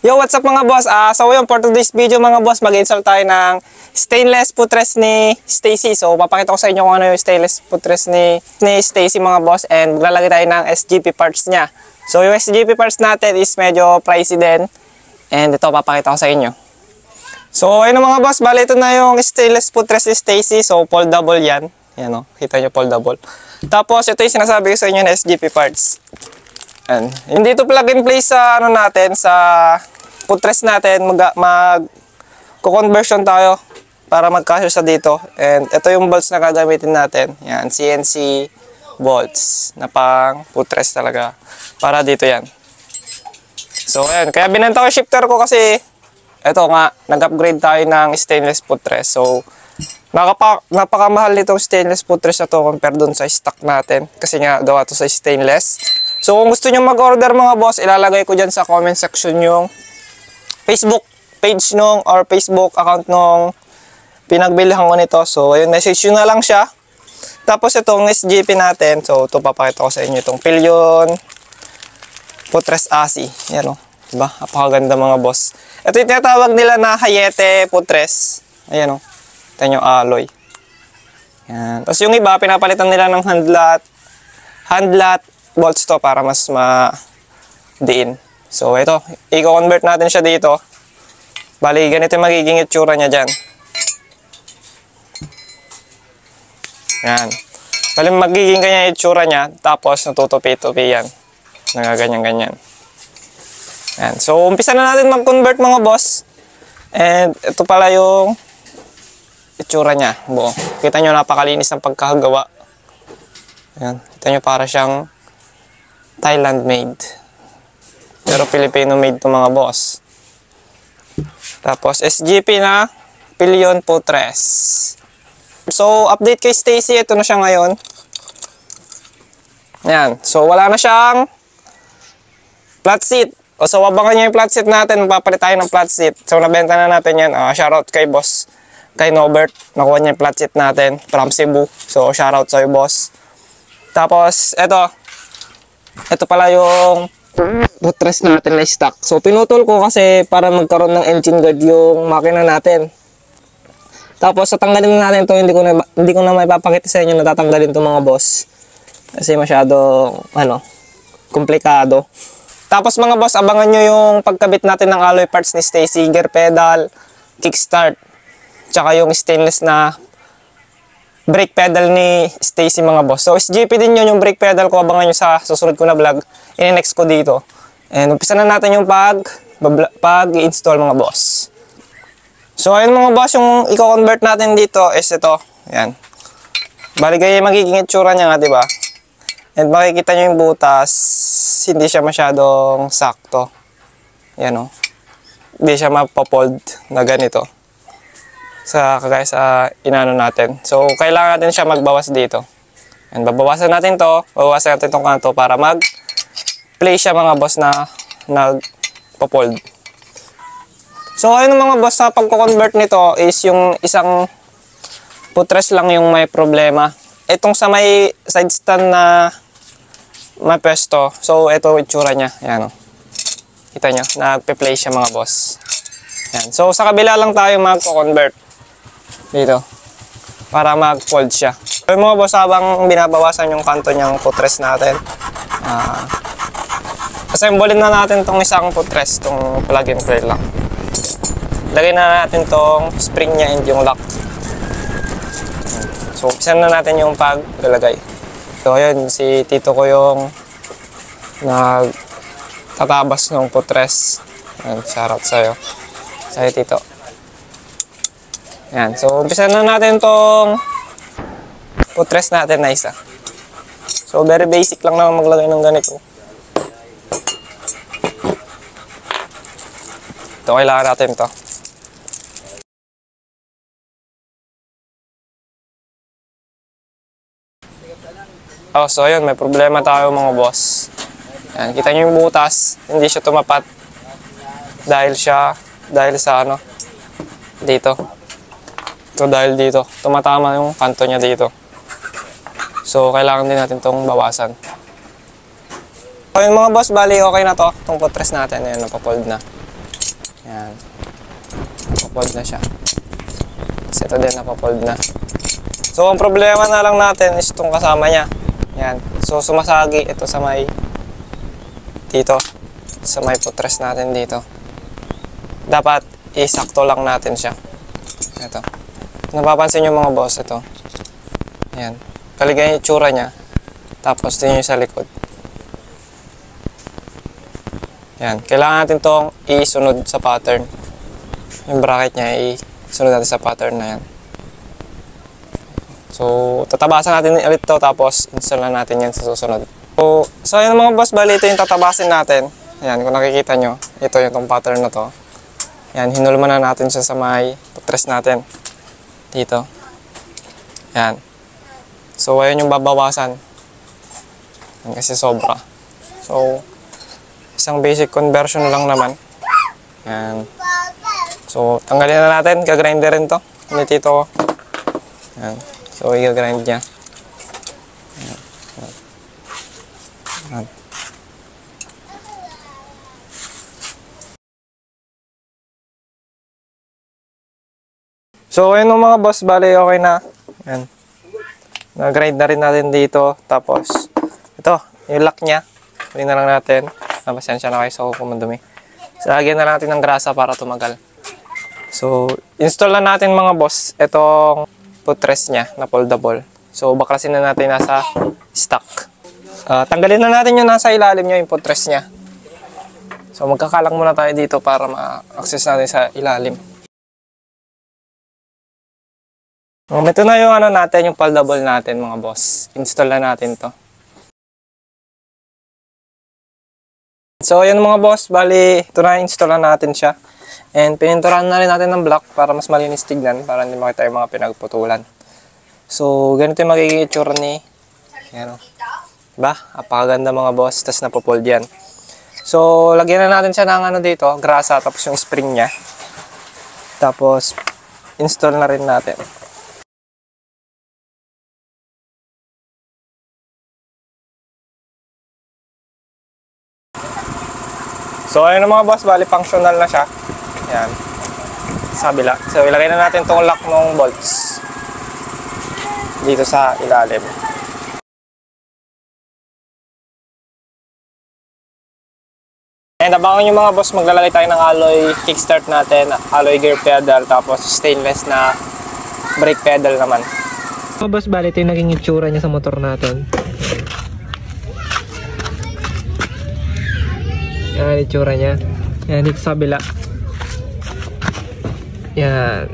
Yo, what's up mga boss? So yun, for today's video mga boss, mag-install tayo ng stainless footrest ni Stacy. So papakita ko sa inyo kung ano yung stainless footrest ni Stacy mga boss, and maglalagay tayo ng SGP parts niya. So yung SGP parts natin is medyo pricey din, and ito papakita ko sa inyo. So ayun mga boss, bali ito na yung stainless footrest ni Stacy. So foldable yan. Yan o, kita nyo, foldable. Tapos ito yung sinasabi ko sa inyo na SGP parts. And hindi ito plug and play sa ano natin, sa footrest natin. Mag-conversion tayo para magkasya sa dito. And ito yung bolts na gagamitin natin. Yan, CNC bolts na pang footrest talaga. Para dito yan. So ayan, kaya binenta ko yung shifter ko kasi ito nga, nag-upgrade tayo ng stainless footrest. So napakamahal nitong stainless footrest na to compare dun sa stock natin. Kasi nga gawa to sa stainless. So kung gusto nyo mag-order mga boss, ilalagay ko dyan sa comment section yung Facebook page nung or Facebook account nung pinagbilihan ko nito. So ayun, message nyo na lang siya. Tapos itong SGP natin, so ito papakita ko sa inyo itong Pillion footrest ASI. Yan o, diba? Napakaganda mga boss. Ito yung tinatawag nila na Hayete footrest. Ayan o, ito yung alloy. Yan. Tapos yung iba, pinapalitan nila ng handlat bolts to para mas ma-diin. So ito, i-convert natin siya dito. Bali, ganito yung magiging itsura niya dyan. Yan. Bali, magiging ganyan itsura niya. Tapos, natutupi-tupi yan. Nagaganyan-ganyan. Yan. So, umpisa na natin mag-convert mga boss. And ito pala yung itsura niya. Buo. Kita nyo, napakalinis ng pagkakagawa. Yan. Kita nyo, para siyang Thailand made. Pero Filipino made to mga boss. Tapos SGP na Pillion footrest. So update kay Stacy, ito na siya ngayon. Yan. So wala na siyang flat seat. So abangan nyo yung flat seat natin, magpapalit tayo ng flat seat. So nabenta na natin yan. Shoutout kay boss, kay Nobert. Nakuha niya yung flat seat natin from Cebu. So shoutout sa'yo boss. Tapos ito pala yung footrest natin na stock. So pinutol ko kasi para magkaroon ng engine guard yung makina natin. Tapos tatanggalin na natin ito. Hindi ko na maipapakita sa inyo na tatanggalin ito mga boss. Kasi masyado komplikado. Tapos mga boss, abangan nyo yung pagkabit natin ng alloy parts ni Stacy, gear pedal, kickstart, tsaka yung stainless na brake pedal ni Stacy mga boss. So SGP din yun yung brake pedal ko. Abangan nyo sa susunod ko na vlog. I-next ko dito. And umpisa na natin yung pag-install mga boss. So ayun mga boss, yung i-convert natin dito is ito. Yan. Bali ganyan magiging itsura niya nga, diba? And makikita nyo yung butas. Hindi siya masyadong sakto. Yan o. Hindi siya mapapold na ganito. Kagaya sa inano natin. So, kailangan natin siya magbawas dito. And babawasan natin to. Babawasan natin itong kanto para mag-play siya mga boss na nagpo-fold. So, ayun mga boss, sa pagko-convert nito is yung isang footrest lang yung may problema. Itong sa may side stand na may pwesto. So, ito yung itsura niya. Ayan o. Kita nyo, nagpe-play siya mga boss. Ayan. So, sa kabila lang tayo magko-convert. Dito. Para mag-fold siya. So yung mga boss, habang binabawasan yung kanto niyang footrest natin, assemble na natin tong isang footrest, tong plug and play lang. Lagay na natin tong spring niya and yung lock. So umpisan na natin yung paglalagay. So ayun, si tito ko yung nagtatabas ng footrest. Shoutout sa'yo. Sa'yo tito. Yan. So, umpisa na natin tong footrest natin na isa. So, very basic lang naman maglagay ng ganito. Ito, kailangan natin to. Oh, so ayun, may problema tayo mga boss. Yan, kita nyo yung butas. Hindi siya tumapat. Dahil sa dito. So dahil dito, tumatama yung kanto niya dito. So kailangan din natin itong bawasan. So yun mga boss, bali okay na to. Itong footrest natin, ayan, napapold na. Yan. Napopold na siya. Kasi ito din napopold na. So, ang problema na lang natin is itong kasama niya. Yan. So, sumasagi ito sa may dito. Sa may footrest natin dito. Dapat isakto lang natin siya. Ito. Napapansin nyo mga boss, ito. Yan. Kaligay yung itsura niya. Tapos, ito yung sa likod. Yan. Kailangan natin itong isunod sa pattern. Yung bracket niya, isunod natin sa pattern na yan. So, tatabasan natin ulit ito, tapos install na natin yan sa susunod. So yun mga boss, bali ito yung tatabasin natin. Yan, kung nakikita nyo, ito yung itong pattern na to. Yan, hinulman na natin siya sa may footrest natin. Dito. Yan. So, ayun yung babawasan. Yan, kasi sobra. So, isang basic conversion lang naman. Yan. So, tanggalin na natin. Gagrinder rin to. Nitito ko. Yan. So, i-grind niya. Yan. Yan. So, ayun mga boss. Bali, okay na. Yan. Na-grind na rin natin dito. Tapos, ito. Yung lock niya. Kunin na lang natin. Pasensya na kayo sa kumandumi. So, lagyan na natin ng grasa para tumagal. So, install na natin mga boss. Itong footrest niya na foldable. So, baklasin na natin nasa stock. Tanggalin na natin yung nasa ilalim niya, yung footrest niya. So, magkakalang muna tayo dito para ma-access natin sa ilalim. Ito na yung ano natin, yung foldable natin mga boss. Install na natin to. So, ayan mga boss, bali, ito na install na natin siya. And pininturahan na rin natin ng black para mas malinis tignan, para hindi makita yung mga pinagputulan. So, ganito yung magiging itsura ni, yan o. Diba? Apakaganda mga boss, tas napopold yan. So, lagyan na natin siya ng ano dito, grasa, tapos yung spring niya. Tapos, install na rin natin. So, ayun na mga boss, bali functional na siya. Yan. Sa kabila. So, ilagay na natin itong lock ng bolts. Dito sa ilalim. And abangan nyo mga boss, maglalagay tayo ng alloy kickstart natin, alloy gear pedal, tapos stainless na brake pedal naman. Mga boss, bali ito yung naging itsura niya sa motor natin. Yan, itsura niya. Yan, dito sa kabila. Yan.